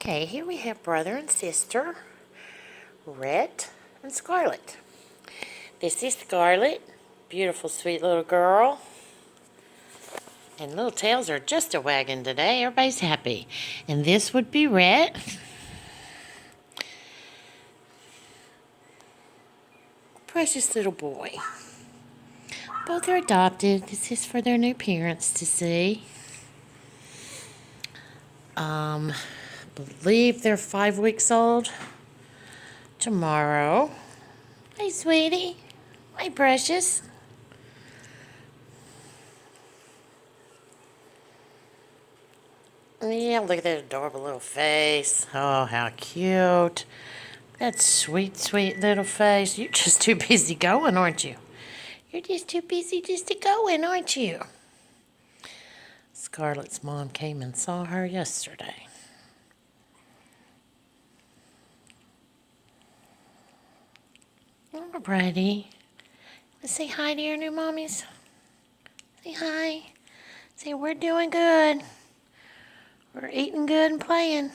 Okay, here we have brother and sister, Rhett and Scarlett. This is Scarlett, beautiful, sweet little girl. And little tails are just a wagging today. Everybody's happy. And this would be Rhett. Precious little boy. Both are adopted. This is for their new parents to see. Believe they're 5 weeks old tomorrow. Hey, sweetie. Hey, precious. Yeah, look at that adorable little face. Oh, how cute. That sweet, sweet little face. You're just too busy going, aren't you? You're just too busy just to going, aren't you? Scarlett's mom came and saw her yesterday. Alrighty. Let's say hi to your new mommies. Say hi. Say we're doing good. We're eating good and playing.